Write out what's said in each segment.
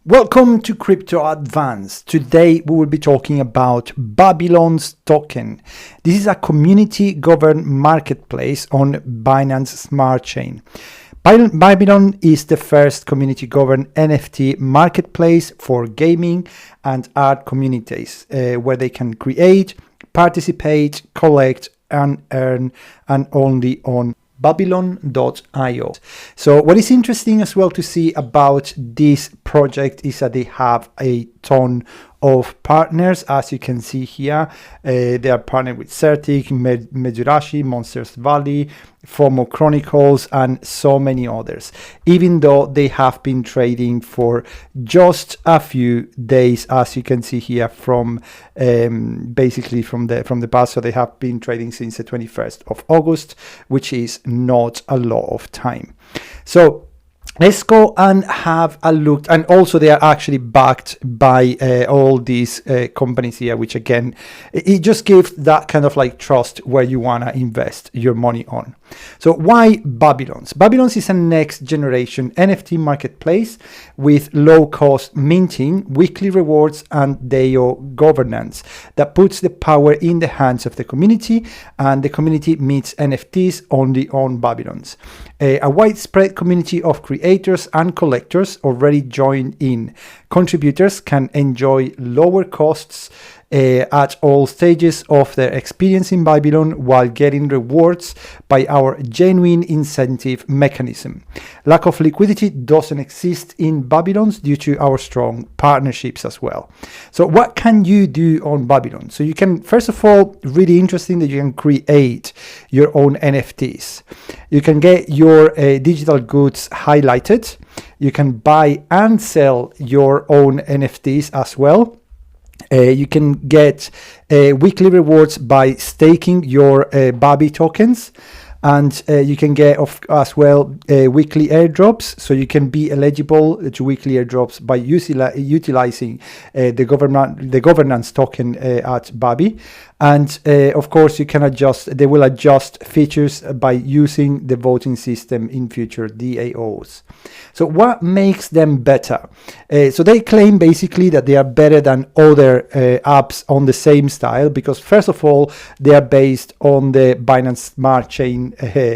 Welcome to CryptoAdvance. Today we will be talking about Babylon's token. This is a community governed marketplace on Binance Smart Chain. Babylon is the first community governed NFT marketplace for gaming and art communities where they can create, participate, collect and earn, and only on Babylon.io. So what is interesting as well to see about this project is that they have a ton of partners. As you can see here, they are partnered with Certik, Medzurashi, Monsters Valley, FOMO Chronicles, and so many others. Even though they have been trading for just a few days, as you can see here from basically from the past. So they have been trading since the 21st of August, which is not a lot of time. So let's go and have a look. And also they are actually backed by all these companies here, which again, it just gives that kind of like trust where you want to invest your money on. So why Babylon's? Babylon's is a next generation NFT marketplace with low cost minting, weekly rewards and DAO governance that puts the power in the hands of the community, and the community meets NFTs only on Babylon's. A widespread community of creators and collectors already joined in. Contributors can enjoy lower costs at all stages of their experience in Babylon while getting rewards by our genuine incentive mechanism. Lack of liquidity doesn't exist in Babylon's due to our strong partnerships as well. So what can you do on Babylon? So you can, first of all, really interesting that you can create your own NFTs. You can get your digital goods highlighted. You can buy and sell your own NFTs as well. You can get weekly rewards by staking your BABI tokens, and you can get as well weekly airdrops. So you can be eligible to weekly airdrops by utilizing the governance token at BABI. And of course, you can adjust. They will adjust features by using the voting system in future DAOs. So what makes them better? So they claim basically that they are better than other apps on the same style because, first of all, they are based on the Binance Smart Chain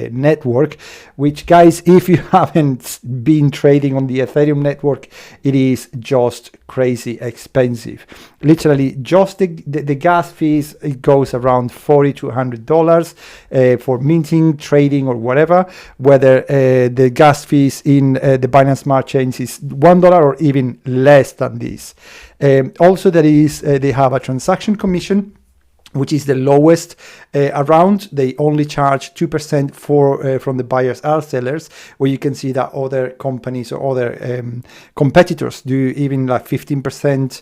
network, which, guys, if you haven't been trading on the Ethereum network, it is just crazy expensive. Literally, just the gas fees, it goes around $40 to $100 for minting, trading, or whatever. Whether the gas fees in the Binance Smart Chains is $1 or even less than this. Also, they have a transaction commission, which is the lowest around. They only charge 2% from the buyers or sellers, where you can see that other companies or other competitors do even like 15%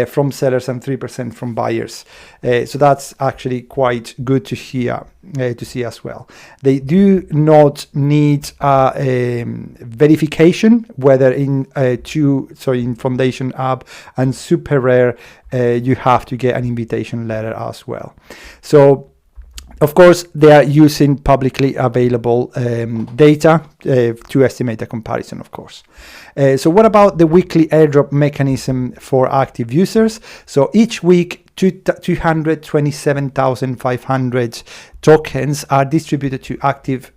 from sellers and 3% from buyers. So that's actually quite good to hear, to see as well. They do not need verification, whether in in Foundation app and Super Rare, you have to get an invitation letter as well. So of course, they are using publicly available data to estimate a comparison, of course. So what about the weekly airdrop mechanism for active users? So each week, 227,500 tokens are distributed to active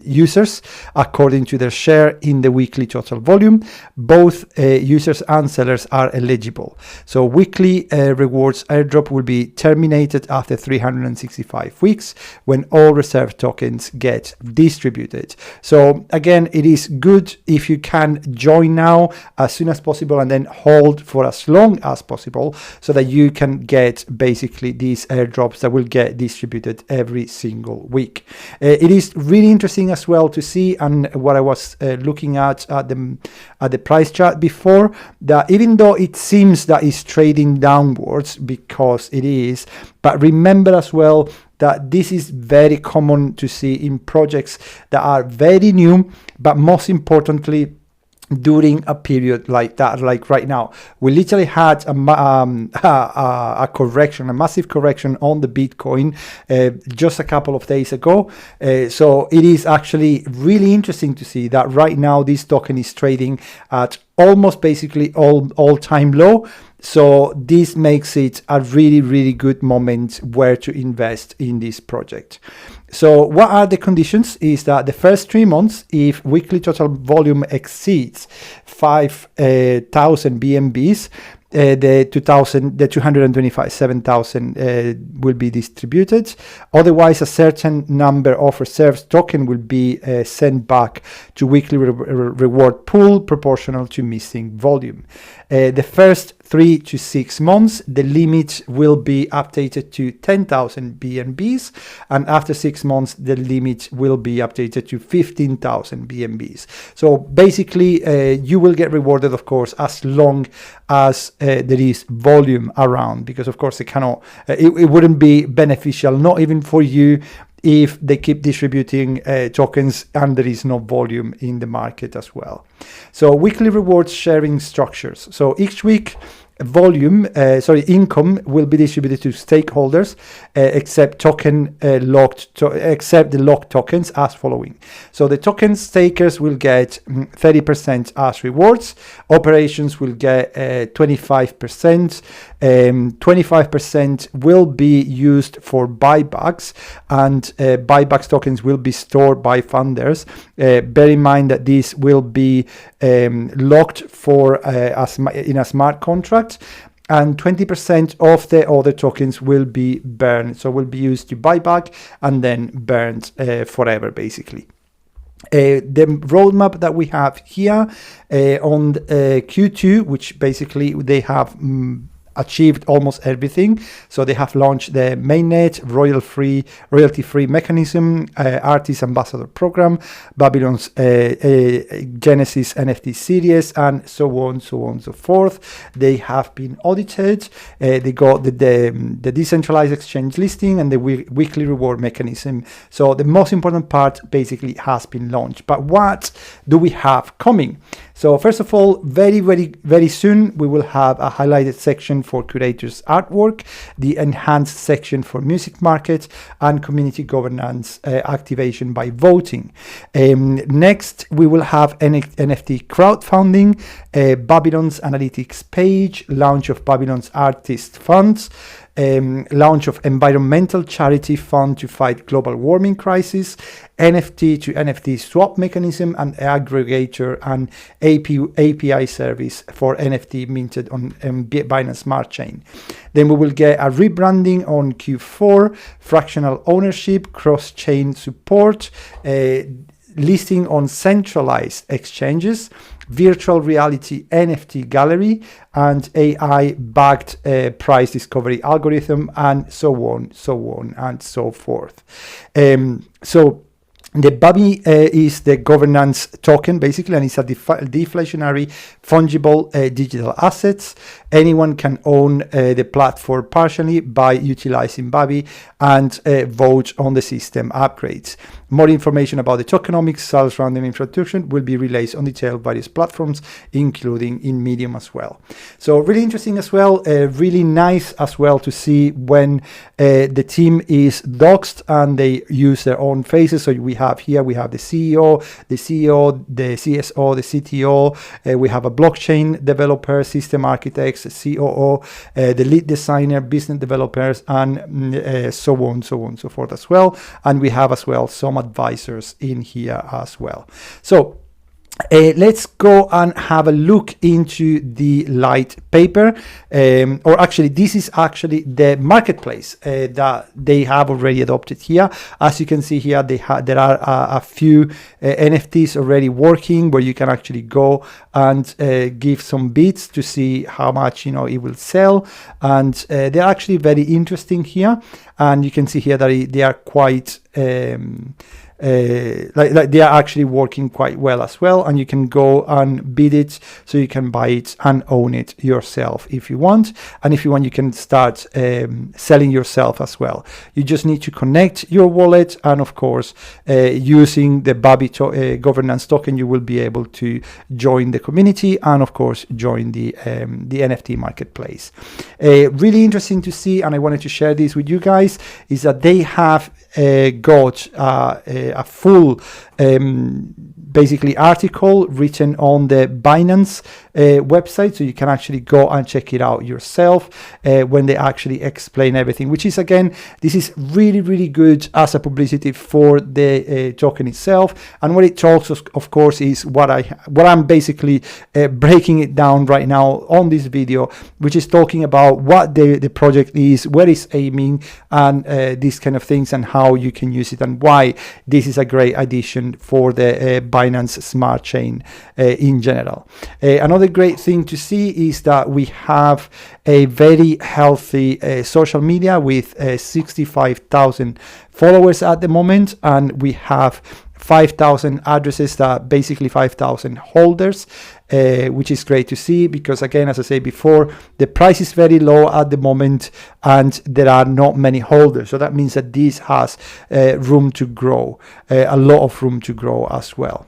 users according to their share in the weekly total volume. Both users and sellers are eligible. So weekly rewards airdrop will be terminated after 365 weeks when all reserved tokens get distributed. So again, it is good if you can join now as soon as possible and then hold for as long as possible so that you can get basically these airdrops that will get distributed every single week. It is really interesting as well to see, and what I was looking at the price chart before, that even though it seems that it's trading downwards, because it is, but remember as well that this is very common to see in projects that are very new, but most importantly, during a period like that, like right now. We literally had a correction, a massive correction on the Bitcoin just a couple of days ago. So it is actually really interesting to see that right now this token is trading at almost basically all-time low. So this makes it a really, really good moment where to invest in this project. So what are the conditions is that the first 3 months, if weekly total volume exceeds 5,000 BNBs, the 225,7,000 will be distributed. Otherwise, a certain number of reserves token will be sent back to weekly reward pool proportional to missing volume. The first 3 to 6 months, the limit will be updated to 10,000 BNBs, and after 6 months, the limit will be updated to 15,000 BNBs. So basically, you will get rewarded, of course, as long as there is volume around, because of course it wouldn't be beneficial, not even for you, if they keep distributing tokens and there is no volume in the market as well. So weekly rewards sharing structures. So each week income will be distributed to stakeholders except the locked tokens as following. So the token stakers will get 30% as rewards. Operations will get 25%. 25% will be used for buybacks, and buybacks tokens will be stored by funders. Bear in mind that this will be locked for in a smart contract, and 20% of the other tokens will be burned. So will be used to buy back and then burned forever, basically. The roadmap that we have here on Q2, which basically they have achieved almost everything. So they have launched the mainnet, royalty-free mechanism, artist ambassador program, Babylon's Genesis NFT series, and so on, so forth. They have been audited. They got the decentralized exchange listing and the weekly reward mechanism. So the most important part basically has been launched. But what do we have coming? So first of all, very, very, very soon, we will have a highlighted section for curators' artwork, the enhanced section for music market, and community governance activation by voting. Next, we will have NFT crowdfunding, Babylon's analytics page, launch of Babylon's artist funds, launch of environmental charity fund to fight global warming crisis, NFT to NFT swap mechanism, and aggregator and API service for NFT minted on Binance Smart Chain. Then we will get a rebranding on Q4, fractional ownership, cross-chain support, listing on centralized exchanges, virtual reality NFT gallery, and AI-backed price discovery algorithm, and so on and so forth. So the BABI is the governance token, basically, and it's a deflationary fungible digital assets. Anyone can own the platform partially by utilizing BABI and vote on the system upgrades. More information about the tokenomics, sales random introduction will be released on detailed various platforms, including in Medium as well. So really interesting as well, really nice as well to see when the team is doxed and they use their own faces. So we have the CEO, the CSO, the CTO, we have a blockchain developer, system architects, COO, the lead designer, business developers, and so on, so forth as well. And we have as well some advisors in here as well. So let's go and have a look into the light paper, or actually this is actually the marketplace that they have already adopted here. As you can see here, there are a few NFTs already working where you can actually go and give some bids to see how much it will sell, and they're actually very interesting here. And you can see here that they are quite like they are actually working quite well as well, and you can go and bid it, so you can buy it and own it yourself if you want. And if you want, you can start selling yourself as well. You just need to connect your wallet, and of course using the BABI governance token, you will be able to join the community and of course join the NFT marketplace. Really interesting to see, and I wanted to share this with you guys, is that they have got a full basically article written on the Binance website, so you can actually go and check it out yourself when they actually explain everything, which is, again, this is really good as a publicity for the token itself. And what it talks of course is what I'm basically breaking it down right now on this video, which is talking about what the project is, where it's aiming, and these kind of things, and how you can use it, and why this is a great addition for the Binance Smart Chain in general. Another great thing to see is that we have a very healthy social media with 65,000 followers at the moment, and we have 5,000 addresses, that basically 5,000 holders, which is great to see, because again, as I said before, the price is very low at the moment and there are not many holders. So that means that this has room to grow, a lot of room to grow as well.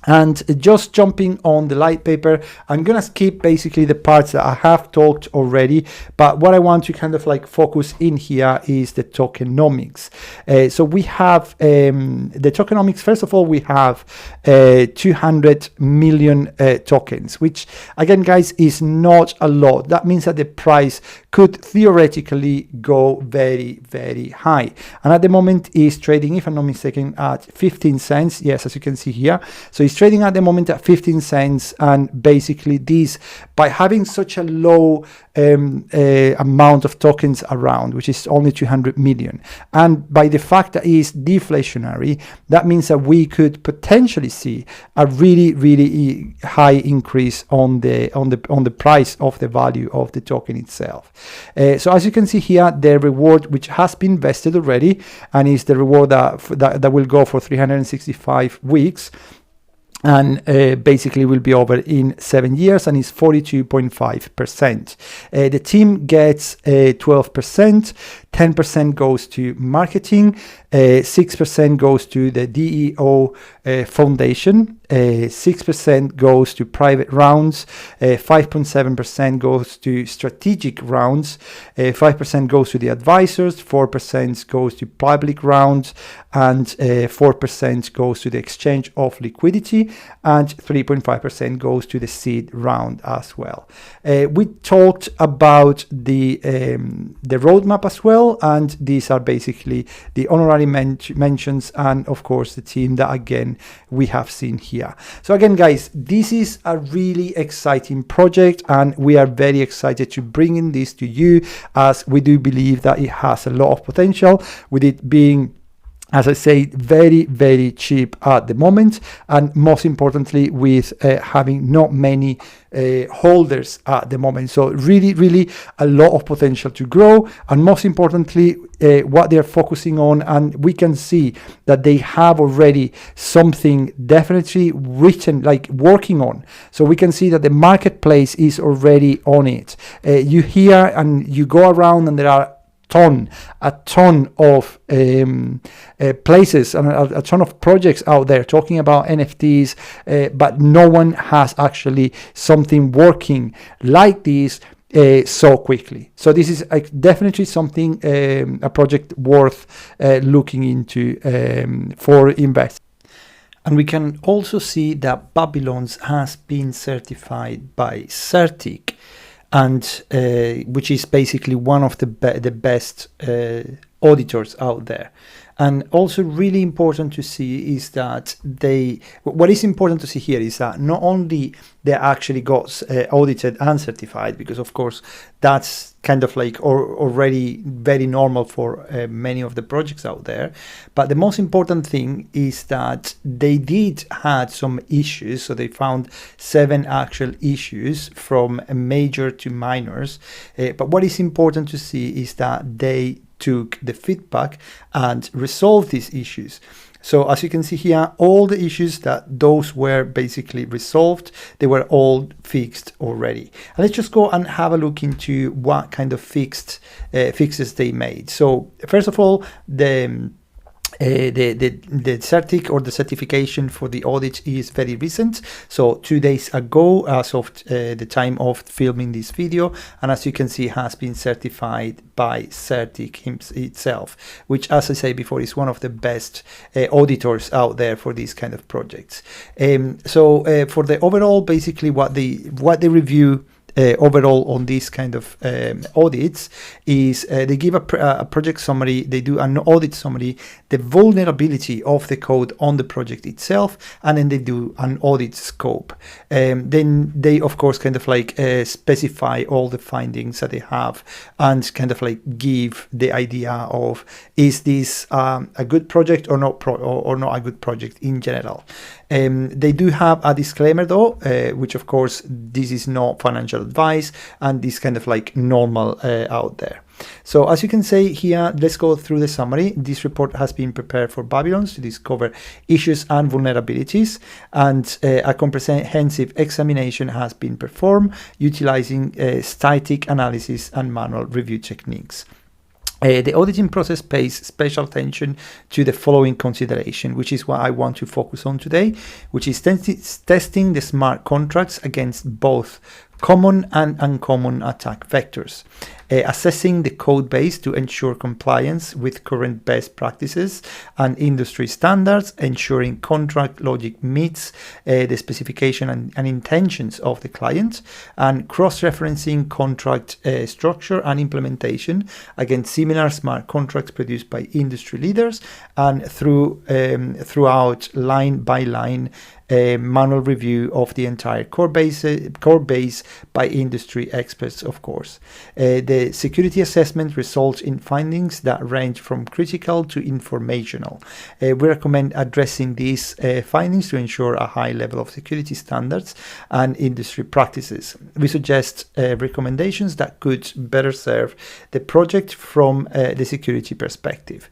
And just jumping on the light paper, I'm gonna skip basically the parts that I have talked already, but what I want to kind of like focus in here is the tokenomics. So we have the tokenomics. First of all, we have 200 million tokens, which again, guys, is not a lot. That means that the price could theoretically go very high, and at the moment is trading, if I'm not mistaken, at 15 cents. Yes, as you can see here. So it's trading at the moment at 15 cents, and basically this, by having such a low amount of tokens around, which is only 200 million, and by the fact that it is deflationary, that means that we could potentially see a really high increase on the price of the value of the token itself. So as you can see here, the reward, which has been vested already, and is the reward that will go for 365 weeks, and basically will be over in 7 years, and is 42.5%. The team gets 12%, 10% goes to marketing, 6% goes to the DEO foundation, 6% goes to private rounds, 5.7% goes to strategic rounds, 5% goes to the advisors, 4% goes to public rounds, and 4% goes to the exchange of liquidity, and 3.5% goes to the seed round as well. We talked about the roadmap as well, and these are basically the honorary mentions, and of course the team that again we have seen here. So again, guys, this is a really exciting project, and we are very excited to bring in this to you, as we do believe that it has a lot of potential, with it being, as I say, very cheap at the moment, and most importantly with having not many holders at the moment. So really a lot of potential to grow, and most importantly what they're focusing on, and we can see that they have already something definitely written, like working on. So we can see that the marketplace is already on it. You hear and you go around, and there are a ton of places and a ton of projects out there talking about NFTs, but no one has actually something working like this so quickly. So this is definitely something, a project worth looking into for investors. And we can also see that Babylons has been certified by Certik, and which is basically one of the best auditors out there. And also really important to see is that what is important to see here is that not only they actually got audited and certified, because of course that's kind of like already very normal for many of the projects out there, but the most important thing is that they did had some issues. So they found 7 actual issues from major to minors, but what is important to see is that they took the feedback and resolved these issues. So as you can see here, all the issues that those were basically resolved, they were all fixed already. And let's just go and have a look into what kind of fixes they made. So first of all, the Certik, or the certification for the audit, is very recent, so 2 days ago, as of the time of filming this video, and as you can see, has been certified by Certik itself, which, as I say before, is one of the best auditors out there for these kind of projects. So for the overall, basically what they review overall on these kind of audits is they give a project summary, they do an audit summary, the vulnerability of the code on the project itself, and then they do an audit scope. Then they of course kind of like specify all the findings that they have, and kind of like give the idea of, is this a good project or not, or not a good project in general. They do have a disclaimer though, which of course this is not financial advice, and this kind of like normal out there. So as you can see here, let's go through the summary. This report has been prepared for Babylons to discover issues and vulnerabilities, and a comprehensive examination has been performed utilizing static analysis and manual review techniques. The auditing process pays special attention to the following consideration, which is what I want to focus on today, which is testing the smart contracts against both common and uncommon attack vectors, assessing the code base to ensure compliance with current best practices and industry standards, ensuring contract logic meets the specification and intentions of the client, and cross-referencing contract structure and implementation against similar smart contracts produced by industry leaders, and throughout line by line manual review of the entire core base by industry experts, of course. The security assessment results in findings that range from critical to informational. We recommend addressing these findings to ensure a high level of security standards and industry practices. We suggest recommendations that could better serve the project from the security perspective.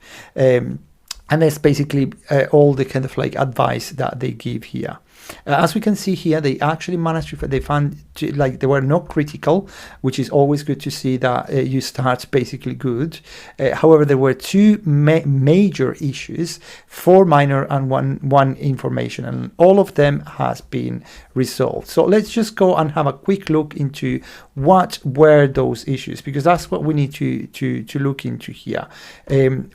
And that's basically all the kind of like advice that they give here. As we can see here, they actually managed to, they found like they were not critical, which is always good to see that you start basically good. However, there were two major issues, 4 minor and one information, and all of them has been resolved. So let's just go and have a quick look into what were those issues, because that's what we need to look into here.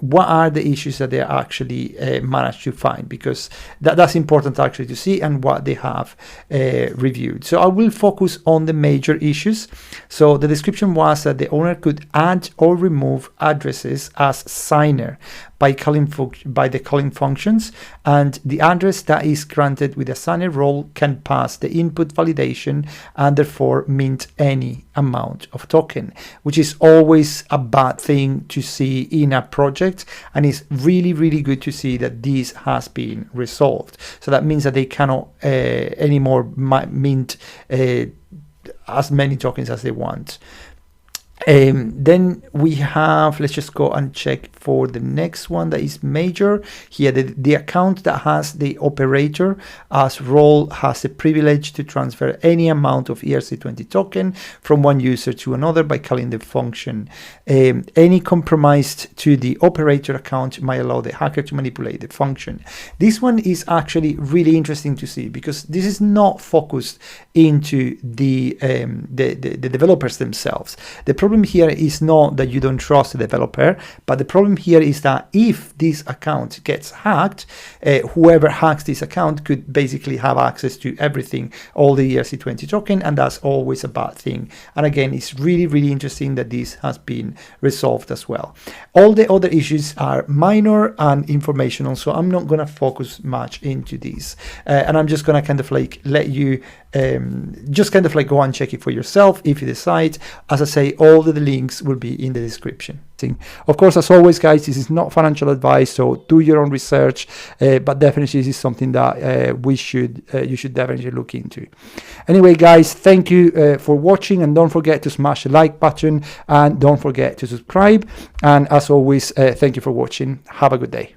What are the issues that they actually managed to find, because that's important actually to see, and what they have reviewed. So I will focus on the major issues. So the description was that the owner could add or remove addresses as signer by the calling functions, and the address that is granted with a signer role can pass the input validation and therefore mint any amount of token, which is always a bad thing to see in a project, and it's really good to see that this has been resolved. So that means that they cannot anymore mint as many tokens as they want. Then we have, let's just go and check for the next one that is major here. The account that has the operator as role has the privilege to transfer any amount of ERC20 token from one user to another by calling the function. Any compromise to the operator account might allow the hacker to manipulate the function. This one is actually really interesting to see, because this is not focused into the developers themselves. The problem here is not that you don't trust the developer, but the problem here is that if this account gets hacked, whoever hacks this account could basically have access to everything, all the ERC20 token, and that's always a bad thing. And again, it's really interesting that this has been resolved as well. All the other issues are minor and informational, so I'm not going to focus much into these, and I'm just going to kind of like let you just kind of like go and check it for yourself if you decide. As I say, all the links will be in the description. Of course, as always, guys, this is not financial advice, so do your own research, but definitely this is something that you should definitely look into. Anyway, guys, thank you for watching, and don't forget to smash the like button, and don't forget to subscribe, and as always, thank you for watching. Have a good day.